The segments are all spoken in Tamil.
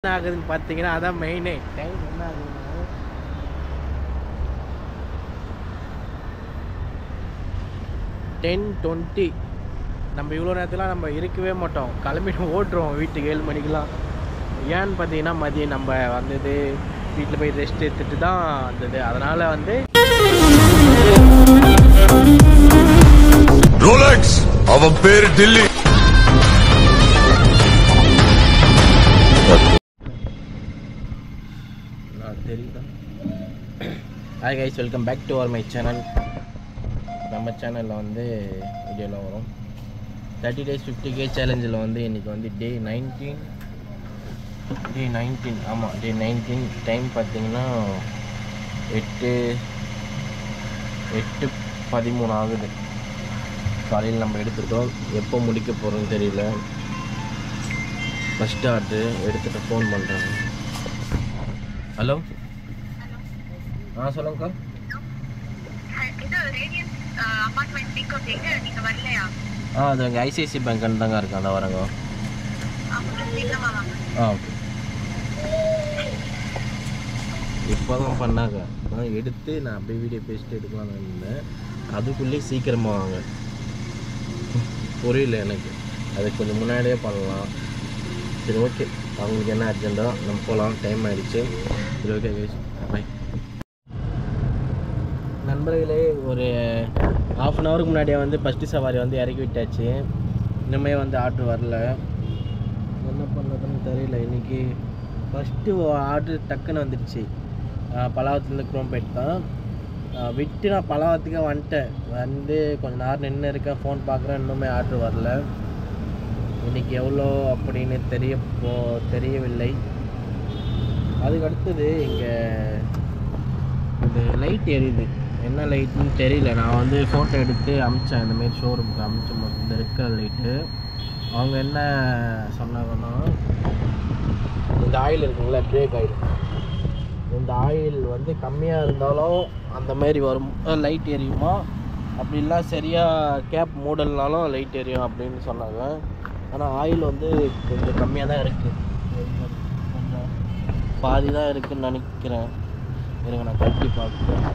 என்ன ஆகுதுன்னு பார்த்தீங்கன்னா அதான் மெயினே. டைம் என்ன ஆகுதுன்னா 10:20. நம்ம இவ்வளோ நேரத்துலாம் நம்ம இருக்கவே மாட்டோம், கிளம்பிட்டு ஓட்டுருவோம் வீட்டுக்கு 7 மணிக்கெலாம். ஏன்னு பார்த்தீங்கன்னா மதியம் நம்ம வந்தது வீட்டில் போய் ரெஸ்ட் எடுத்துட்டு தான் வந்தது. அதனால் வந்து ரோலக்ஸ் அவன் பேர் டில்லி. தெரியுதா? Hi guys, welcome back to our my channel. நம்ம சேனலில் வந்து வீடியோலாம் வரும். 30 days 50K சேலஞ்சில் வந்து இன்றைக்கி வந்து டே 19. ஆமாம், டே 19. டைம் பார்த்தீங்கன்னா 8:13 ஆகுது. காலையில் நம்ம எடுத்துருக்கோம். எப்போ முடிக்க போகிறோன்னு தெரியல. ஃபஸ்ட் ஆர்டரு எடுத்துகிட்டு ஃபோன் பண்ணுறாங்க. ஹலோ, சொல்லுங்கக்கா. அது எங்கள் ஐசிஐசி பேங்க்னு தாங்க இருக்கு. அந்த வரங்க. ஓகே. இப்போ தான் பண்ணாங்க. நான் எடுத்து நான் அப்படியே வீடியோ பேசிட்டு எடுக்கலாம்னு இருந்தேன். அதுக்குள்ளேயே சீக்கிரமாக வாங்க. புரியல எனக்கு. அதுக்கு கொஞ்சம் முன்னாடியே பண்ணலாம். சரி, ஓகே. அவங்களுக்கு என்ன அர்ஜென்ட்டோ நம்ம போகலாம். டைம் ஆகிடுச்சு. சரி, ஓகே கைஸ், பை. நண்பர்களே, ஒரு ½ அன் ஹவருக்கு முன்னாடியே வந்து ஃபஸ்ட்டு சவாரி வந்து இறக்கி விட்டாச்சு. இன்னுமே வந்து ஆர்டர் வரல. என்ன பண்ணுறதுன்னு தெரியல. இன்றைக்கி ஃபஸ்ட்டு ஆர்டர் டக்குன்னு வந்துடுச்சு. பலாவத்துலேருந்து குரோம்பேட் தான் விட்டு நான் பலாவத்துக்கே வந்துட்டேன். வந்து கொஞ்சம் நேரம் நின்று இருக்கேன், ஃபோன் பார்க்குறேன். இன்னுமே ஆர்டர் வரல. இன்றைக்கி எவ்வளோ அப்படின்னு தெரியவில்லை. அதுக்கு அடுத்தது இங்கே இந்த லைட் எரியுது. என்ன லைட்டுன்னு தெரியல. நான் வந்து ஃபோட்டோ எடுத்து அமிச்சேன். இந்தமாரி ஷோரூமுக்கு அமிச்சேன். இந்த இருக்கிற லைட்டு அவங்க என்ன சொன்னாங்கன்னா, இந்த ஆயில் இருக்குங்களா, பிரேக் ஆயில், இந்த ஆயில் வந்து கம்மியாக இருந்தாலும் அந்த மாதிரி வரும், லைட் எரியுமா. அப்படி இல்லை சரியாக கேப் மூடல்னாலும் லைட் எரியும் அப்படின்னு சொன்னாங்க. ஆனால் ஆயில் வந்து கொஞ்சம் கம்மியாக தான் இருக்குது. கொஞ்சம் பாதி தான் இருக்குதுன்னு நினைக்கிறேன். இருங்க, நான் கட்டி பார்க்குறேன்.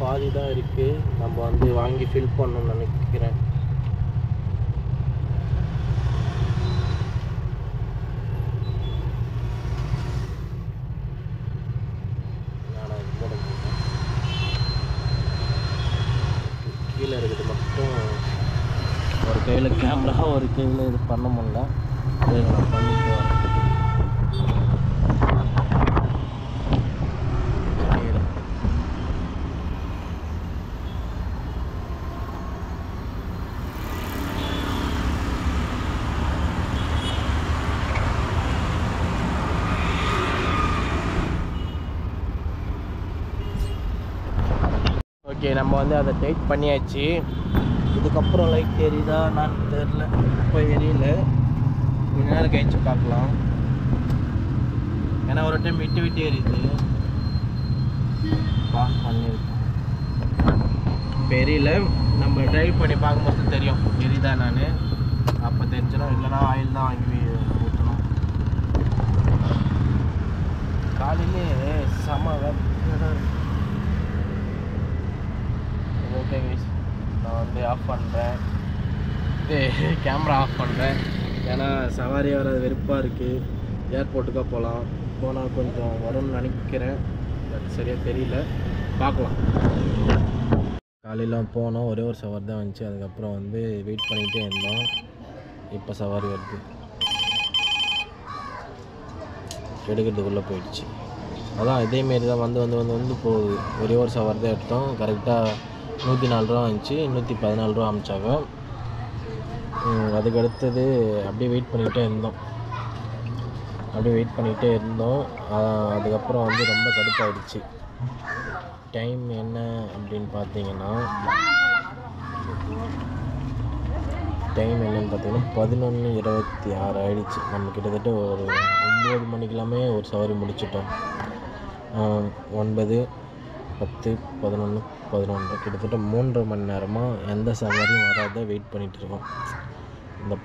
பாதி தான் இருக்குது. நம்ம வந்து வாங்கி ஃபில் பண்ணணும்னு நினைக்கிறேன். கீழே இருக்குது மட்டும். ஒரு கையில் கேமரா, ஒரு கையில் இது பண்ண முடியல. நான் பண்ணிட்டு வரேன். ஓகே, நம்ம வந்து அதை டைட் பண்ணியாச்சு. இதுக்கப்புறம் லைட் எரியுதா நான் தெரில. இப்போ எரியல. கொஞ்ச நேரம் கழிச்சு பார்க்கலாம். ஏன்னா ஒரு டைம் விட்டு எரியுது. பாஸ் பண்ணியிருக்கோம். இப்போ எரியல. நம்ம ட்ரைவ் பண்ணி பார்க்கும்போது தெரியும் எரியுதா நான். அப்போ தெரிஞ்சிடும். இல்லைனா ஆயில் தான் வாங்கி ஊற்றணும். காலையிலே செம இடம். ஓகே கைஸ், நான் வந்து ஆஃப் பண்ணுறேன். இது கேமரா ஆஃப் பண்ணுறேன். ஏன்னா சவாரி வராது, வெறுப்பாக இருக்குது. ஏர்போர்ட்டுக்காக போனால் கொஞ்சம் வரும்னு நினைக்கிறேன். அது சரியாக தெரியல, பார்க்கலாம். காலையில் போனோம், ஒரே ஒரு சவாரி தான் வந்துச்சு. அதுக்கப்புறம் வந்து வெயிட் பண்ணிகிட்டே இருந்தோம். இப்போ சவாரி வருது. எடுக்கிறதுக்குள்ளே போயிடுச்சு. அதான் இதேமாரி தான் வந்து போகுது. ஒரே ஒரு சவாரி தான் எடுத்தோம். கரெக்டாக 104 ரூபா வந்துச்சு. 114 ரூபா அமிச்சாங்க. அதுக்கு அடுத்தது அப்படியே வெயிட் பண்ணிகிட்டே இருந்தோம். அதுக்கப்புறம் வந்து ரொம்ப கடுப்பாயிடுச்சு. டைம் என்ன அப்படின்னு பார்த்தீங்கன்னா 11:26 ஆகிடுச்சு. நம்ம கிட்டத்தட்ட ஒரு 9 மணிக்கெல்லாமே ஒரு சவாரி முடிச்சிட்டோம். 9, 10, 11, 11 கிட்டத்தட்ட 3.5 மணி நேரமாக எந்த சவாரியும் வராத வெயிட் பண்ணிகிட்டு இருக்கோம். இந்த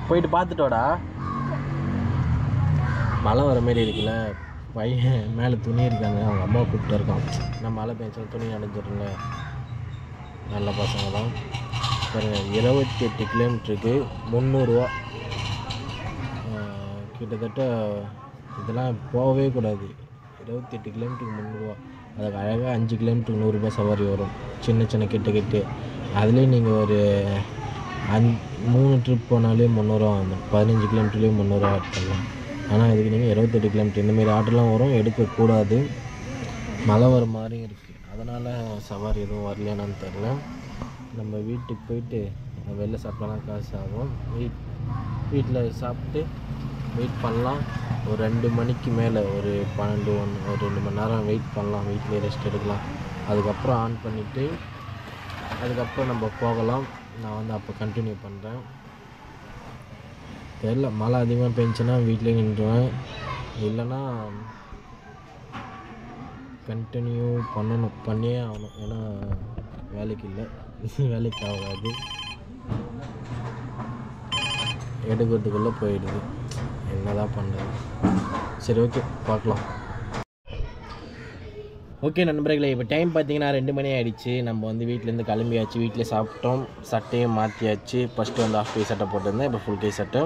போயிட்டு பார்த்துட்டோடா, மழை வர மாரி இருக்குல்ல. பையன் மேலே துணி இருக்காங்க, அவங்க அம்மா கூப்பிட்டு இருக்கான். நான் மழை பெஞ்சா துணி நனைஞ்சிருங்க. நல்ல பசங்க தான். பாருங்க, 28 கிலோமீட்டருக்கு 300 ரூபா. கிட்டத்தட்ட இதெல்லாம் போகவே கூடாது. 28 கிலோமீட்டருக்கு 300 ரூபா. அதுக்கு அழகாக 5 கிலோமீட்டருக்கு 100 ரூபா சவாரி வரும். சின்ன சின்ன கிட்ட அதுலேயே நீங்கள் ஒரு 3 ட்ரிப் போனாலே 300 ரூபா வந்துடும். 15 கிலோமீட்டர்லேயே 300 ரூபா எடுத்துடலாம். ஆனால் இதுக்கு நீங்கள் 28 கிலோமீட்டர் இந்தமாரி ஆட்டோலாம் வரும், எடுக்கக்கூடாது. மழை வர மாதிரியும் இருக்குது. அதனால் சவாரி எதுவும் வரலையானு தெரில. நம்ம வீட்டுக்கு போயிட்டு வெளில சாப்பிட்லாம் காசு ஆகும். வீட்டில் சாப்பிட்டு வெயிட் பண்ணலாம். ஒரு 2 மணிக்கு மேலே ஒரு 12, 1 ஒரு 2 மணி நேரம் வெயிட் பண்ணலாம். வீட்டிலே ரெஸ்ட் எடுக்கலாம். அதுக்கப்புறம் ஆன் பண்ணிவிட்டு அதுக்கப்புறம் நம்ம போகலாம். நான் வந்து அப்போ கண்டினியூ பண்ணுறேன். தெரியல, மழை அதிகமாக பெஞ்சுன்னா வீட்டிலே நின்றுவேன். இல்லைன்னா கண்டினியூ பண்ணியே ஆகணும். ஏன்னா வேலைக்கு இல்லை, வேலைக்கு ஆகாது, எடுக்கிறதுக்குள்ளே போயிடுது. என்ன தான் பண்ணுறது? சரி, ஓகே, பார்க்கலாம். ஓகே நண்பர்களே, இப்போ டைம் பார்த்தீங்கன்னா 2 மணி ஆகிடுச்சு. நம்ம வந்து வீட்டிலேருந்து கிளம்பியாச்சு. வீட்டிலே சாப்பிட்டோம். சட்டையும் மாற்றியாச்சு. ஃபஸ்ட்டு வந்து ஆஃப் கை சட்டை போட்டிருந்தேன், இப்போ ஃபுல் கை சட்டை.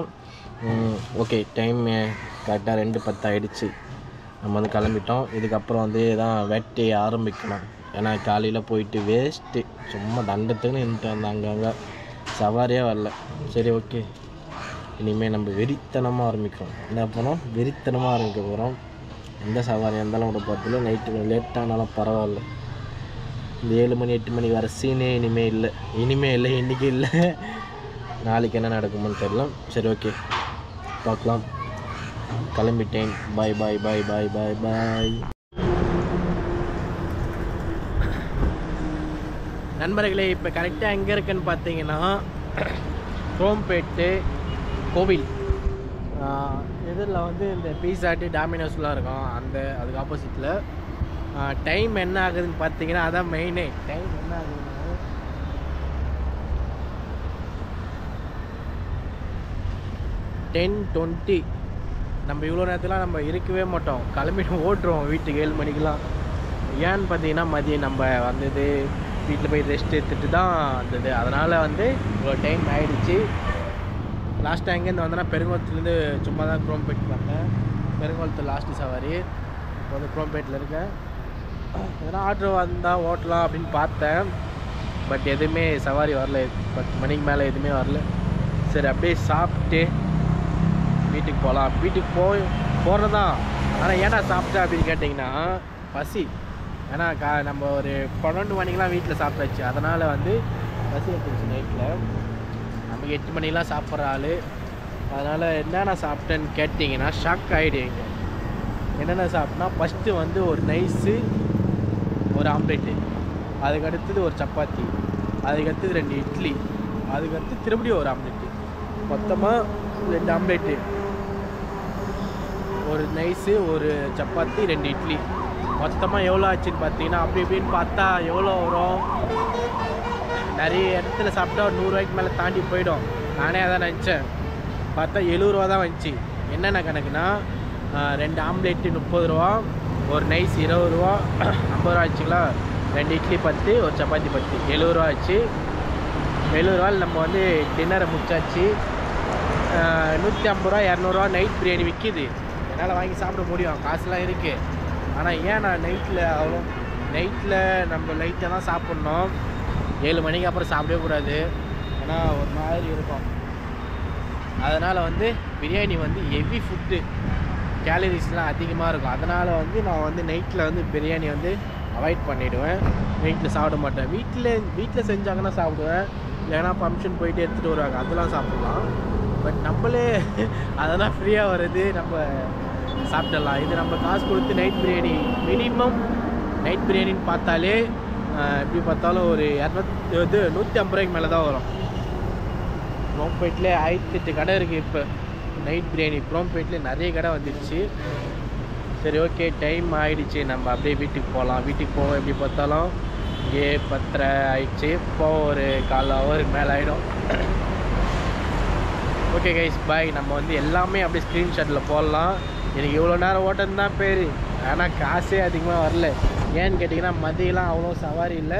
ஓகே, டைம் கரெக்டாக 2:10 ஆகிடுச்சு. நம்ம வந்து கிளம்பிட்டோம். இதுக்கப்புறம் வந்து தான் வேட்டையை ஆரம்பிக்கணும். ஏன்னா காலையில் போயிட்டு வேஸ்ட்டு, சும்மா தண்டத்துக்குன்னு இருந்துட்டு வந்தேன். அங்கங்கே சவாரியாக வரல. சரி, ஓகே, இனிமேல் நம்ம வெறித்தனமாக ஆரம்பிக்கிறோம். என்ன பண்ணோம்? வெறித்தனமாக ஆரம்பிக்க போகிறோம். எந்த சவாரியாக இருந்தாலும் கூட பார்த்துல நைட்டு லேட்டானாலும் பரவாயில்ல. இந்த 7 மணி 8 மணி வர சீனே இனிமேல் இல்லை. இன்றைக்கி இல்லை. நாளைக்கு என்ன நடக்குமோன்னு தெரியல. சரி, ஓகே, பார்க்கலாம். கிளம்பிட்டேன். பாய் பாய் பாய் பாய் பாய் பாய். நண்பர்களே, இப்போ கரெக்டாக எங்கே இருக்குன்னு பார்த்தீங்கன்னா குரோம்பேட்டு கோவில் இதில் வந்து இந்த பீஸாட்டு டாமினோஸ்லாம் இருக்கும். அதுக்கு ஆப்போசிட்டில். டைம் என்ன ஆகுதுன்னு பார்த்தீங்கன்னா அதான் மெயினே. டைம் என்ன ஆகுதுன்னா 10:20. நம்ம இவ்வளோ நேரத்துலாம் நம்ம இருக்கவே மாட்டோம், கிளம்பிட்டு ஓட்டுருவோம் வீட்டுக்கு 7 மணிக்கெலாம். ஏன்னு பார்த்தீங்கன்னா மதியம் நம்ம வந்தது வீட்டில் போய் ரெஸ்ட் எடுத்துகிட்டு தான் வந்தது. அதனால் வந்து இவ்வளோ டைம் ஆகிடுச்சு. லாஸ்ட்டாக எங்கேருந்து வந்தேன்னா பெருங்குளத்துலேருந்து சும்மா தான் குரோம்பேட் வந்தேன். பெருங்குளத்து லாஸ்ட்டு சவாரி. இப்போ வந்து குரோம்பேட்டில் இருக்கேன். எதனா ஆர்டர் வந்தால் ஓட்டலாம் அப்படின்னு பார்த்தேன். பட் எதுவுமே சவாரி வரல. 10 மணிக்கு மேலே எதுவுமே வரல. சரி, அப்படியே சாப்பிட்டு வீட்டுக்கு போகலாம். வீட்டுக்கு போகிறதான். ஆனால் ஏன்னா சாப்பிட்டேன் அப்படின்னு கேட்டிங்கன்னா பசி. ஏன்னா நம்ம ஒரு 12 மணிக்கெலாம் வீட்டில் சாப்பிட்டாச்சு. அதனால் வந்து பசி எடுத்துச்சு நைட்டில். நமக்கு 8 மணிலாம் சாப்பிட்ற ஆள். அதனால் என்னென்ன சாப்பிட்டேன்னு கேட்டிங்கன்னா ஷாக் ஆகிடுவீங்க. என்னென்ன சாப்பிட்டேன்னா ஃபஸ்ட்டு வந்து ஒரு நைஸு, ஒரு ஆம்லேட்டு, அதுக்கடுத்தது ஒரு சப்பாத்தி, அதுக்கடுத்தது 2 இட்லி, அதுக்கடுத்து திரும்பியும் ஒரு ஆம்லேட்டு, மொத்தமாக 2 ஆம்லேட்டு, ஒரு நைஸு, ஒரு சப்பாத்தி, 2 இட்லி, மொத்தமாக எவ்வளோ ஆச்சுன்னு பார்த்தீங்கன்னா அப்படி இப்படின்னு பார்த்தா எவ்வளோ வரும்? நிறைய இடத்துல சாப்பிட்டா ஒரு 100 ரூபாய்க்கு மேலே தாண்டி போயிடும். நானே அதான் நினச்சேன். பார்த்தா 70 ரூபா தான் வந்துச்சு. என்னென்ன கணக்குனா 2 ஆம்லேட்டு 30 ரூபா, ஒரு நைஸ் 20 ரூபா, 50 ரூபா ஆச்சுங்களா. 2 இட்லி 10, ஒரு சப்பாத்தி 10, 70 ரூபா ஆச்சு. 70 ரூபாயில் நம்ம வந்து டின்னரை முடிச்சாச்சு. 150 ரூபா 200 ரூபா நைட் பிரியாணி விற்கிது. என்னால் வாங்கி சாப்பிட முடியும், காசுலாம் இருக்குது. ஆனால் ஏன் நான் நைட்டில் நம்ம லைட்டாக தான் சாப்பிட்ணும். 7 மணிக்கு அப்புறம் சாப்பிடவே கூடாது, ஏன்னா ஒரு மாதிரி இருக்கும். அதனால் வந்து பிரியாணி வந்து ஹெவி ஃபுட்டு, கேலரிஸ்லாம் அதிகமாக இருக்கும். அதனால் வந்து நான் வந்து நைட்டில் வந்து பிரியாணி வந்து அவாய்ட் பண்ணிவிடுவேன். நைட்டில் சாப்பிட மாட்டேன். வீட்டில் செஞ்சாங்கன்னா சாப்பிடுவேன். இல்லைன்னா ஃபங்க்ஷன் போயிட்டு எடுத்துகிட்டு வருவாங்க, அதெல்லாம் சாப்பிட்லாம். பட் நம்மளே அதெல்லாம் ஃப்ரீயாக வருது, நம்ம சாப்பிடலாம். இது நம்ம காசு கொடுத்து நைட் பிரியாணி, மினிமம் நைட் பிரியாணின்னு பார்த்தாலே எப்படி பார்த்தாலும் ஒரு 150 ரூபாய்க்கு மேலே தான் வரும். குரோம்பேட்லேயே 1008 கடை இருக்குது. இப்போ நைட் பிரியாணி குரோம்பேட்லேயே நிறைய கடை வந்துடுச்சு. சரி ஓகே, டைம் ஆகிடுச்சு, நம்ம அப்படியே வீட்டுக்கு போகலாம். வீட்டுக்கு போக எப்படி பார்த்தாலும் இங்கே 10:30 ஆயிடுச்சு. இப்போ ஒரு 1/4 ஹவருக்கு மேலே ஆகிடும். ஓகே கைஸ், பாய். நம்ம வந்து எல்லாமே அப்படியே ஸ்க்ரீன்ஷாட்டில் போடலாம். எனக்கு இவ்வளோ நேரம் ஓட்டம் தான் பேர், ஆனால் காசே அதிகமாக வரல. ஏன்னு கேட்டிங்கன்னா மதியெல்லாம் அவ்வளோ சவாரி இல்லை.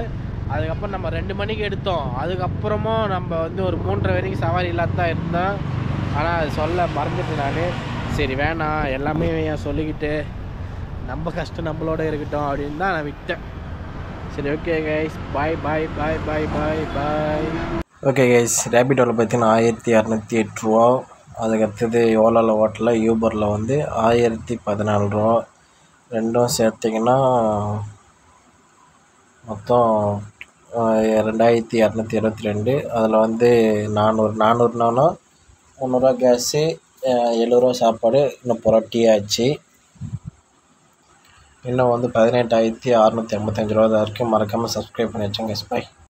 அதுக்கப்புறம் நம்ம 2 மணிக்கு எடுத்தோம். அதுக்கப்புறமும் நம்ம வந்து ஒரு 3:30 வரைக்கும் சவாரி இல்லாத தான் இருந்தோம். ஆனால் அது சொல்ல மறந்துட்டு நான். சரி வேணாம், எல்லாமே ஏன் சொல்லிக்கிட்டு, நம்ம கஷ்டம் நம்மளோட இருக்கட்டும் அப்படின்னு தான் நான் விட்டேன். சரி ஓகே கைஸ், பாய் பாய் பாய் பாய் பாய் பாய். ஓகே கைஸ், ரேபிடோவில் பார்த்தீங்கன்னா 1208 ரூபா. அதுக்கடுத்தது ஓலாவில் ஓட்டல, யூபரில் வந்து 1014 ரூபா. ரெண்டும் சேர்த்திங்கன்னா மொத்தம் 2222. அதில் வந்து 400 300 கேஸு, 70 சாப்பாடு, இன்னும் புரட்டி ஆச்சு. இன்னும் வந்து 18,685 ரூபா தான் இருக்குது. மறக்காமல் சப்ஸ்கிரைப் பண்ணி வச்சோங்க. பை.